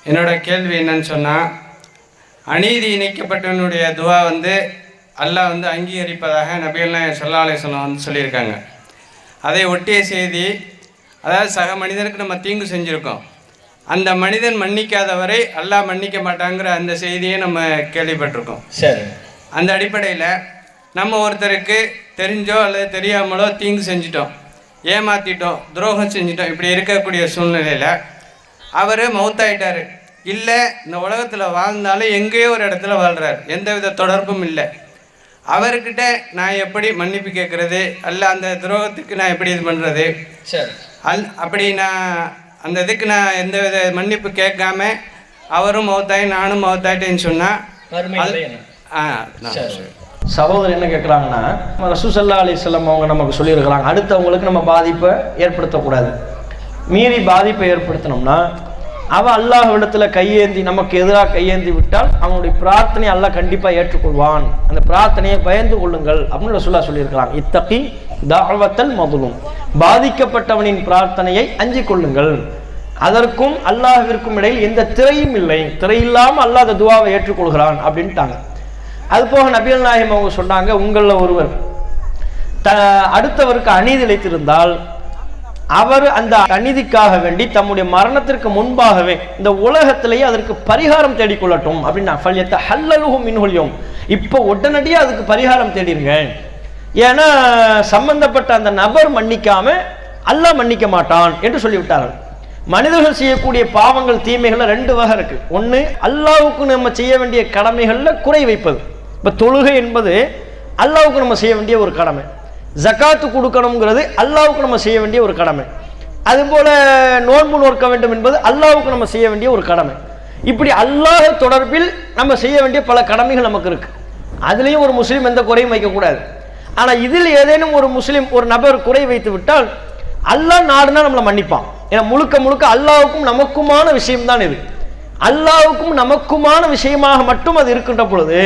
என்னோட கேள்வி என்னன்னு சொன்னால், அநீதி இணைக்கப்பட்டவனுடைய துவா அல்லாஹ் அங்கீகரிப்பதாக நபிகள் நாயகம் ஸல்லல்லாஹு அலைஹி வஸல்லம் சொல்லியிருக்காங்க. அதை ஒட்டிய செய்தி, அதாவது சக மனிதனுக்கு நம்ம தீங்கு செஞ்சுருக்கோம், அந்த மனிதன் மன்னிக்காதவரை அல்லாஹ் மன்னிக்க மாட்டாங்கிற அந்த செய்தியை நம்ம கேள்விப்பட்டிருக்கோம். சரி, அந்த அடிப்படையில் நம்ம ஒருத்தருக்கு தெரிஞ்சோ அல்லது தெரியாமலோ தீங்கு செஞ்சிட்டோம், ஏமாற்றிட்டோம், துரோகம் செஞ்சிட்டோம். இப்படி இருக்கக்கூடிய சூழ்நிலையில் அவர் மௌத்தாயிட்டார், இல்லை இந்த உலகத்தில் வாழ்ந்தாலும் எங்கேயோ ஒரு இடத்துல வாழ்கிறார், எந்தவித தொடர்பும் இல்லை. அவர்கிட்ட நான் எப்படி மன்னிப்பு கேட்குறது, அல்ல அந்த துரோகத்துக்கு நான் எப்படி இது பண்ணுறது? சரி, அப்படி நான் அந்த இதுக்கு நான் எந்த வித மன்னிப்பு கேட்காம அவரும் மௌத்தாயி நானும் மௌத்தாயிட்டேன்னு சொன்னால் சகோதரர் என்ன கேட்குறாங்கன்னா, ரசூல் ஸல்லல்லாஹு அலைஹி வஸல்லம் அவங்க நமக்கு சொல்லியிருக்கிறாங்க, அடுத்தவங்களுக்கு நம்ம பாதிப்பை ஏற்படுத்தக்கூடாது. மீறி பாதிப்பை ஏற்படுத்தினோம்னா அவன் அல்லாஹ்விடத்தில் கையேந்தி நமக்கு எதிராக கையேந்தி விட்டால் அவனுடைய பிரார்த்தனையை அல்லாஹ் கண்டிப்பாக ஏற்றுக்கொள்வான். அந்த பிரார்த்தனையை பயந்து கொள்ளுங்கள் அப்படின்னு ரசூலுல்லாஹ் சொல்லியிருக்கிறாங்க. இத்தகி தஅவத்தல் மதுலூம், பாதிக்கப்பட்டவனின் பிரார்த்தனையை அஞ்சிக் கொள்ளுங்கள். அதற்கும் அல்லாஹ்விற்கும் இடையில் எந்த திரையும் இல்லை, திரையில்லாமல் அல்லாஹ் அந்த துவாவை ஏற்றுக்கொள்கிறான் அப்படின்ட்டாங்க. அது போக நபிகள் நாயகம் அவங்க சொன்னாங்க, உங்களில் ஒருவர் அடுத்தவருக்கு அநீதி இழைத்திருந்தால் அவர் அந்த அநீதிக்காக வேண்டி தம்முடைய மரணத்திற்கு முன்பாகவே இந்த உலகத்திலேயே அதற்கு பரிகாரம் தேடிக்கொள்ளட்டும் அப்படின்னா, இப்போ உடனடியாக அதுக்கு பரிகாரம் தேடிருங்க. ஏன்னா சம்பந்தப்பட்ட அந்த நபர் மன்னிக்காம அல்லாஹ் மன்னிக்க மாட்டான் என்று சொல்லிவிட்டார்கள். மனிதர்கள் செய்யக்கூடிய பாவங்கள் தீமைகள்ல ரெண்டு வகை இருக்கு. ஒன்று, அல்லாஹ்வுக்கு நம்ம செய்ய வேண்டிய கடமைகள்ல குறை வைப்பது. இப்போ தொழுகை என்பது அல்லாஹ்வுக்கு நம்ம செய்ய வேண்டிய ஒரு கடமை, ஜகாத்து கொடுக்கணுங்கிறது அல்லாஹ்வுக்கு நம்ம செய்ய வேண்டிய ஒரு கடமை, அதுபோல நோன்பு நோக்க வேண்டும் என்பது அல்லாஹ்வுக்கு நம்ம செய்ய வேண்டிய ஒரு கடமை. இப்படி அல்லாஹ் தொடர்பில் நம்ம செய்ய வேண்டிய பல கடமைகள் நமக்கு இருக்கு. அதுலேயும் ஒரு முஸ்லீம் எந்த குறையும் வைக்கக்கூடாது. ஆனால் இதில் ஏதேனும் ஒரு முஸ்லீம் ஒரு நபர் குறை வைத்து விட்டால் அல்லாஹ் நாடுனா நம்மளை மன்னிப்பான். ஏன்னா முழுக்க முழுக்க அல்லாஹ்வுக்கும் நமக்குமான விஷயம்தான் இது. அல்லாஹ்வுக்கும் நமக்குமான விஷயமாக மட்டும் அது இருக்கின்ற பொழுது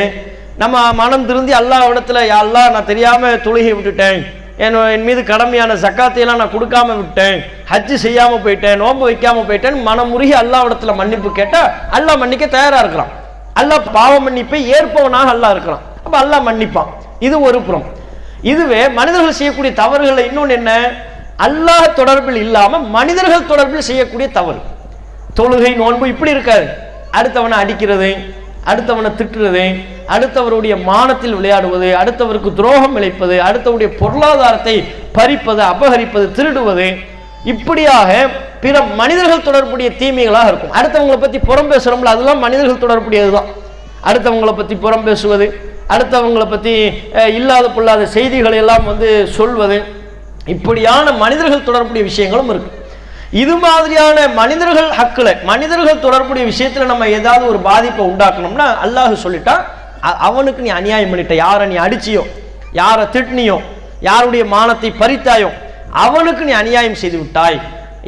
நம்ம மனம் திருந்தி அல்லாஹ்விடத்தில், யா அல்லாஹ் நான் தெரியாமல் தொழுகை விட்டுட்டேன், என் மீது கடமையான ஜக்காத்தையெல்லாம் நான் கொடுக்காம விட்டேன், ஹஜ்ஜு செய்யாமல் போயிட்டேன், நோன்பு வைக்காமல் போயிட்டேன், மனமுருகி அல்லாஹ்விடத்தில் மன்னிப்பு கேட்டால் அல்லாஹ் மன்னிக்க தயாராக இருக்கிறான். அல்லாஹ் பாவ மன்னிப்பை ஏற்பவனாக அல்லாஹ் இருக்கிறான். அப்போ அல்லாஹ் மன்னிப்பான். இது ஒரு புறம். இதுவே மனிதர்கள் செய்யக்கூடிய தவறுகள் இன்னொன்று என்ன, அல்லாஹ் தொடர்பில் இல்லாமல் மனிதர்கள் தொடர்பில் செய்யக்கூடிய தவறு. தொழுகை நோன்பு இப்படி இருக்காது. அடுத்தவனை அடிக்கிறது, அடுத்தவனை திட்டுறது, அடுத்தவருடைய மானத்தில் விளையாடுவது, அடுத்தவருக்கு துரோகம் இழைப்பது, அடுத்தவருடைய பொருளாதாரத்தை பறிப்பது, அபகரிப்பது, திருடுவது, இப்படியாக பிற மனிதர்கள் தொடர்புடைய தீமைகளாக இருக்கும். அடுத்தவங்களை பற்றி புறம் பேசுகிறோம்ல, அதெல்லாம் மனிதர்கள் தொடர்புடையது தான். அடுத்தவங்களை பற்றி புறம் பேசுவது, அடுத்தவங்களை பற்றி இல்லாத பொல்லாத செய்திகளை எல்லாம் சொல்வது, இப்படியான மனிதர்கள் தொடர்புடைய விஷயங்களும் இருக்கு. இது மாதிரியான மனிதர்கள் ஹக்கில், மனிதர்கள் தொடர்புடைய விஷயத்தில் நம்ம ஏதாவது ஒரு பாதிப்பை உண்டாக்கணும்னா அல்லாஹ் சொல்லிட்டா, அவனுக்கு நீ அநியாயம் பண்ணிட்ட, யாரை நீ அடிச்சியோ, யாரை திட்டினியோ, யாருடைய மானத்தை பறித்தாயோ அவனுக்கு நீ அநியாயம் செய்து விட்டாய்,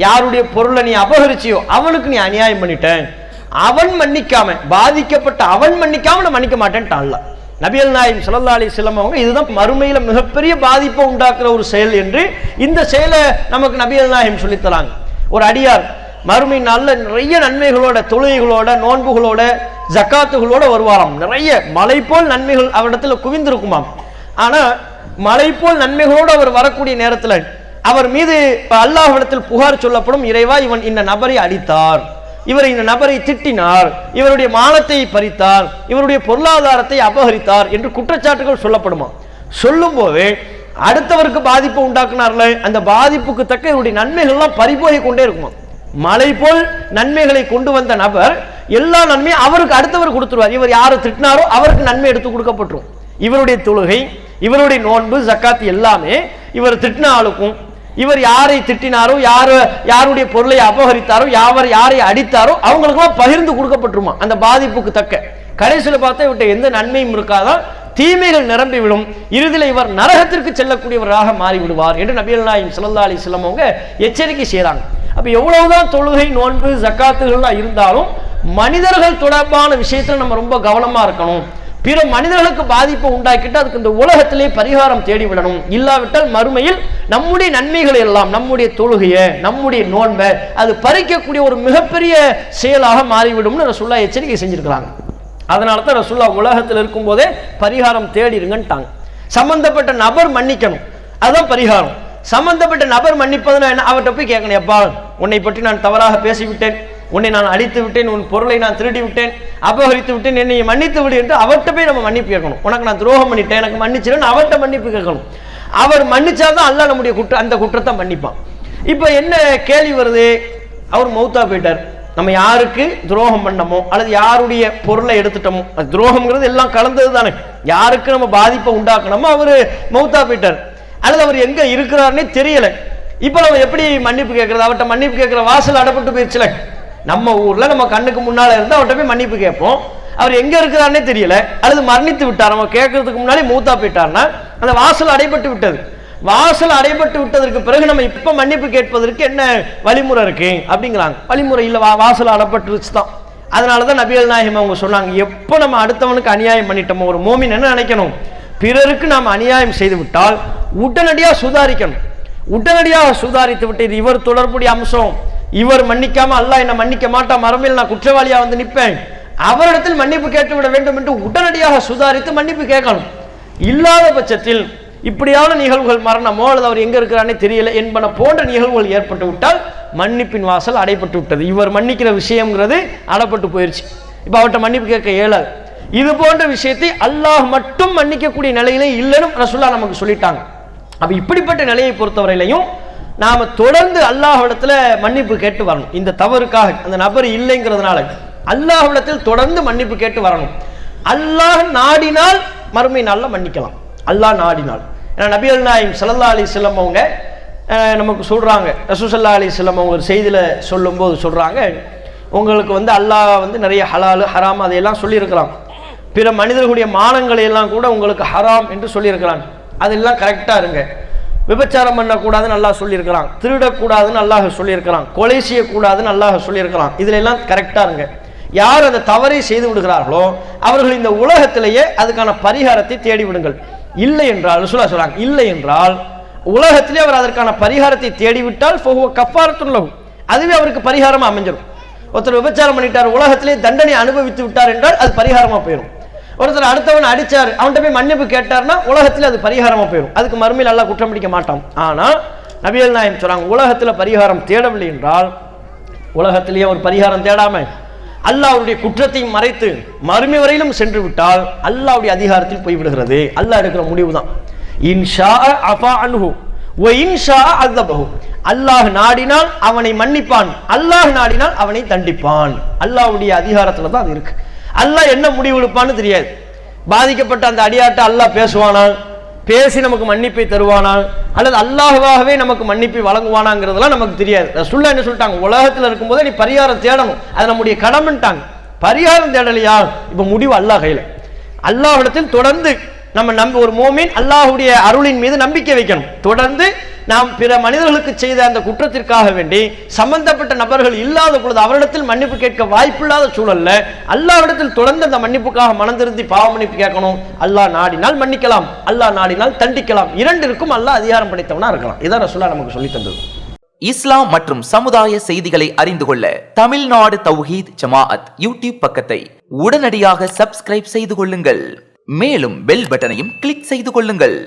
யாருடைய பொருளை நீ அபகரிச்சியோ அவனுக்கு நீ அநியாயம் பண்ணிட்ட, அவன் மன்னிக்காம, பாதிக்கப்பட்ட அவன் மன்னிக்காம நான் மன்னிக்க மாட்டேன்ட்டான் அல்லாஹ். நபிகள் நாயகம் ஸல்லல்லாஹு அலைஹி வஸல்லம் அவங்க இதுதான் மறுமையில மிகப்பெரிய பாதிப்பை உண்டாக்குற ஒரு செயல் என்று இந்த செயலை நமக்கு நபிகள் நாயகம் சொல்லித்தராங்க. ஒரு அடியார் மறுமை நல்ல நிறைய நன்மைகளோட, தொழுகைகளோட, நோன்புகளோட, ஜக்காத்துகளோட வருவாராம். நிறைய மலை போல் நன்மைகள் அவரிடத்துல குவிந்திருக்குமாம். ஆனா மலை போல் நன்மைகளோடு அவர் வரக்கூடிய நேரத்தில் அவர் மீது அல்லாஹ்விடத்தில் புகார் சொல்லப்படும், இறைவா இவன் இந்த நபரை அடித்தார், இவர் இந்த நபரை திட்டினார், இவருடைய மானத்தை பறித்தார், இவருடைய பொருளாதாரத்தை அபகரித்தார் என்று குற்றச்சாட்டுகள் சொல்லப்படுமா. சொல்லும் போது அடுத்தவருக்கு பாதிப்பு உண்டாக்குனார்ல, அந்த பாதிப்புக்கு தக்க இவருடைய நன்மைகள்லாம் பறிபோகி கொண்டே இருக்குமா. மலை போல் நன்மைகளை கொண்டு வந்த நபர் எல்லா நன்மையும் அவருக்கு அடுத்தவர் கொடுத்துருவார். இவர் யாரை திட்டினாரோ அவருக்கு நன்மை எடுத்து கொடுக்கப்பட்டுரும். இவருடைய தொழுகை, இவருடைய நோன்பு, ஜக்காத் எல்லாமே இவர் திட்டின ஆளுக்கும், இவர் யாரை திட்டினாரோ, யாருடைய பொருளை அபகரித்தாரோ, யாரை அடித்தாரோ அவங்களுக்கெல்லாம் பகிர்ந்து கொடுக்கப்பட்டுருமா அந்த பாதிப்புக்கு தக்க. கடைசியில் பார்த்தா இவர்கிட்ட எந்த நன்மையும் இருக்காதான், தீமைகள் நிரம்பி விடும், இறுதியில் இவர் நரகத்திற்கு செல்லக்கூடியவராக மாறிவிடுவார் என்று நபிகள் நாயகம் ஸல்லல்லாஹு அலைஹி வஸல்லம் அவங்க எச்சரிக்கை செய்கிறாங்க. அப்போ எவ்வளவுதான் தொழுகை, நோன்பு, ஜக்காத்துகள்லாம் இருந்தாலும் மனிதர்கள் தொடர்பான விஷயத்தில் நம்ம ரொம்ப கவனமாக இருக்கணும். பிற மனிதர்களுக்கு பாதிப்பை உண்டாக்கிட்டு அதுக்கு இந்த உலகத்திலே பரிகாரம் தேடி விடணும். இல்லாவிட்டால் மறுமையில் நம்முடைய நன்மைகளை எல்லாம், நம்முடைய தொழுகையை, நம்முடைய நோன்பை அது பறிக்கக்கூடிய ஒரு மிகப்பெரிய செயலாக மாறிவிடும்னு ரசூலுல்லாஹ் எச்சரிக்கை செஞ்சிருக்கிறாங்க. அதனால தான் ரசூலுல்லாஹ் உலகத்தில் இருக்கும் போதே பரிகாரம் தேடிருங்கன்ட்டாங்க. சம்பந்தப்பட்ட நபர் மன்னிக்கணும், அதுதான் பரிகாரம். சம்பந்தப்பட்ட நபர் மன்னிப்பதுன்னா என்ன? அவர்கிட்ட போய் கேட்கணும், எப்பா உன்னை பற்றி நான் தவறாக பேசிவிட்டேன், உன்னை நான் அடித்து விட்டேன், உன் பொருளை நான் திருடி விட்டேன், அபகரித்து விட்டேன், என்னை மன்னித்து விடு என்று அவர்கிட்ட போய் நம்ம மன்னிப்பு கேட்கணும். உனக்கு நான் துரோகம் பண்ணிட்டேன், எனக்கு மன்னிச்சிருன்னு அவர்கிட்ட மன்னிப்பு கேட்கணும். அவர் மன்னிச்சாதான் அல்லாஹ் நம்முடைய அந்த குற்றத்தை மன்னிப்பான். இப்போ என்ன கேள்வி வருது? அவர் மௌத்தா போயிட்டார், நம்ம யாருக்கு துரோகம் பண்ணமோ அல்லது யாருடைய பொருளை எடுத்துட்டோமோ, அது துரோகம்ங்கிறது எல்லாம் கலந்தது தானே, யாருக்கு நம்ம பாதிப்பை உண்டாக்கணுமோ அவர் மௌத்தா போயிட்டார், அல்லது அவர் எங்க இருக்கிறாருன்னே தெரியல. இப்போ நம்ம எப்படி மன்னிப்பு கேட்கறது? அவர்கிட்ட மன்னிப்பு கேட்கிற வாசல் அடப்பட்டு போயிடுச்சுல. நம்ம ஊர்ல நம்ம கண்ணுக்கு முன்னால இருந்து அவர்கிட்ட போய் மன்னிப்பு கேட்போம், அவர் எங்க இருக்கிறாருன்னே தெரியல, அல்லது மரணித்து விட்டார், நம்ம கேட்கறதுக்கு முன்னாடி மூத்தா போயிட்டார்னா அந்த வாசல் அடைபட்டு விட்டது. வாசல் அடைபட்டு விட்டதற்கு பிறகு நம்ம இப்ப மன்னிப்பு கேட்பதற்கு என்ன வழிமுறை இருக்கு அப்படிங்கிறாங்க. வழிமுறை இல்ல, வாசல் அடைபட்டுருச்சு தான். அதனாலதான் நபிகள் நாயகம் அவங்க சொன்னாங்க, எப்போ நம்ம அடுத்தவனுக்கு அநியாயம் பண்ணிட்டோமோ, ஒரு மோமின் என்ன நினைக்கணும், பிறருக்கு நாம் அநியாயம் செய்து விட்டால் உடனடியாக சுதாரிக்கணும். உடனடியாக சுதாரித்து விட்டு இது இவர் தொடர்புடைய அம்சம், இவர் மன்னிக்காம அல்லாஹ் என்ன மன்னிக்க மாட்டான், மறுமையில் நான் குற்றவாளியா வந்து நிற்பேன், அவரிடத்தில் மன்னிப்பு கேட்டு விட வேண்டும் என்று உடனடியாக சுதாரித்து மன்னிப்பு கேட்கணும். இல்லாத பட்சத்தில் இப்படியான நிகழ்வுகள், மரணமோ அல்லது அவர் எங்க இருக்கிறானே தெரியல என்பன போன்ற நிகழ்வுகள் ஏற்பட்டு விட்டால் மன்னிப்பின் வாசல் அடைபட்டு விட்டது. இவர் மன்னிக்கிற விஷயம்ங்கிறது அடைப்பட்டு போயிருச்சு. இப்போ அவர்கிட்ட மன்னிப்பு கேட்க இயலாது. இது போன்ற விஷயத்தை அல்லாஹ் மட்டும் மன்னிக்கக்கூடிய நிலையிலே இல்லைன்னு ரசூலுல்லாஹ் நமக்கு சொல்லிட்டாங்க. அப்ப இப்படிப்பட்ட நிலையை பொறுத்தவரையிலையும் நாம தொடர்ந்து அல்லாஹ்விடத்துல மன்னிப்பு கேட்டு வரணும். இந்த தவறுக்காக அந்த நபர் இல்லைங்கிறதுனால அல்லாஹ்விடத்தில் தொடர்ந்து மன்னிப்பு கேட்டு வரணும். அல்லாஹ் நாடினால் மறுமை நாளில் மன்னிக்கலாம், அல்லாஹ் நாடினால். ஏன்னா நபிகள் நாயகம் ஸல்லல்லாஹு அலைஹி வஸல்லம் அவங்க நமக்கு சொல்றாங்க, ரசூல் ஸல்லல்லாஹு அலைஹி வஸல்லம் அவங்க ஒரு செய்தியில சொல்லும்போது சொல்றாங்க, உங்களுக்கு அல்லாஹ் நிறைய ஹலால் ஹராம் அதையெல்லாம் சொல்லியிருக்கிறான், பிற மனிதர்களுடைய மானங்களை எல்லாம் கூட உங்களுக்கு ஹராம் என்று சொல்லியிருக்கிறான், அதெல்லாம் கரெக்டா இருங்க. விபச்சாரம் பண்ணக்கூடாதுன்னு அல்லாஹ் சொல்லியிருக்கிறான், திருடக்கூடாதுன்னு அல்லாஹ் சொல்லியிருக்கிறான், கொலை செய்யக்கூடாதுன்னு அல்லாஹ் சொல்லியிருக்கிறான், இதுல எல்லாம் கரெக்டா இருங்க. யார் அதை தவறை செய்து விடுகிறார்களோ அவர்கள் இந்த உலகத்திலேயே அதுக்கான பரிகாரத்தை தேடி விடுங்கள். இல்லை என்றால் ரசூலுல்லாஹ் சொல்றாங்க, இல்லை என்றால் உலகத்திலே அவர் அதற்கான பரிகாரத்தை தேடிவிட்டால் கஃபாரத்துன் லஹு, அதுவே அவருக்கு பரிகாரமா அமைஞ்சிடும். ஒருத்தர் விபச்சாரம் பண்ணிட்டார், உலகத்திலே தண்டனை அனுபவித்து விட்டார் என்றால் அது பரிகாரமா போயிடும். ஒருத்தர் அடுத்தவன் அடிச்சார், அவன்கிட்ட போய் மன்னிப்பு கேட்டார்னா உலகத்தில் அது பரிகாரமா போயிடும், அதுக்கு மறுமையில் அல்லாஹ் குற்றம் பிடிக்க மாட்டான். ஆனா நபிகள் நாயகம் சொல்றாங்க, உலகத்துல பரிகாரம் தேடவில்லை என்றால், உலகத்திலேயே ஒரு பரிகாரம் தேடாம அல்லாஹ் அவருடைய குற்றத்தை மறைத்து மறுமை வரையிலும் சென்று விட்டால் அல்லாஹ்வுடைய அதிகாரத்தில் போய்விடுகிறது. அல்லாஹ் எடுக்கிற முடிவு தான். இன்ஷா அஃபா அன்ஹு வ இன்ஷா அஸபஹு, அல்லாஹ் நாடினால் அவனை மன்னிப்பான், அல்லாஹ் நாடினால் அவனை தண்டிப்பான். அல்லாஹ்வுடைய அதிகாரத்துல தான் அது இருக்கு. அல்லாஹ் என்ன முடிவு எடுப்பான்னு தெரியாது. பாதிக்கப்பட்ட அந்த அடியாட்ட அல்லாஹ் பேசுவானால், பேசி நமக்கு மன்னிப்பை தருவானால், அல்லது அல்லாஹ்வாகவே நமக்கு மன்னிப்பை வழங்குவானாங்கிறதுலாம் நமக்கு தெரியாது. ரசூலுல்லாஹ் என்ன சொல்லிட்டாங்க, உலகத்தில் இருக்கும்போதே நீ பரிகாரம் தேடணும், அது நம்முடைய கடமைன்ட்டாங்க. பரிகாரம் தேடலையா, இப்ப முடிவு அல்லாஹ் கையில. அல்லாஹ்விடத்தில் தொடர்ந்து நம்ம ஒரு மோமின் அல்லாஹ்வுடைய அருளின் மீது நம்பிக்கை வைக்கணும். தொடர்ந்து நாம் பிற மனிதர்களுக்கு செய்த அந்த குற்றத்திற்காக வேண்டி சம்பந்தப்பட்ட நபர்கள் இல்லாத பொழுது அவரிடத்தில் மன்னிப்பு கேட்க வாய்ப்பில்லாத சூழல்ல அல்லாஹ்விடத்தில் தொடர்ந்து அந்த மன்னிப்புக்காக மனந்திருந்தி பாவ மன்னிப்பு கேட்கணும். அல்லாஹ் நாடினால் மன்னிக்கலாம், அல்லாஹ் நாடினால் தண்டிக்கலாம். இரண்டிற்கும் அல்லாஹ் அதிகாரம் படைத்தவனா இருக்கலாம். இதான் ரசூலுல்லாஹ் நமக்கு சொல்லி தந்தது. இஸ்லாம் மற்றும் சமுதாய செய்திகளை அறிந்து கொள்ள தமிழ்நாடு தௌஹீத் ஜமாஅத் யூடியூப் பக்கத்தை உடனடியாக சப்ஸ்கிரைப் செய்து கொள்ளுங்கள். மேலும் பெல் பட்டனையும் கிளிக் செய்து கொள்ளுங்கள்.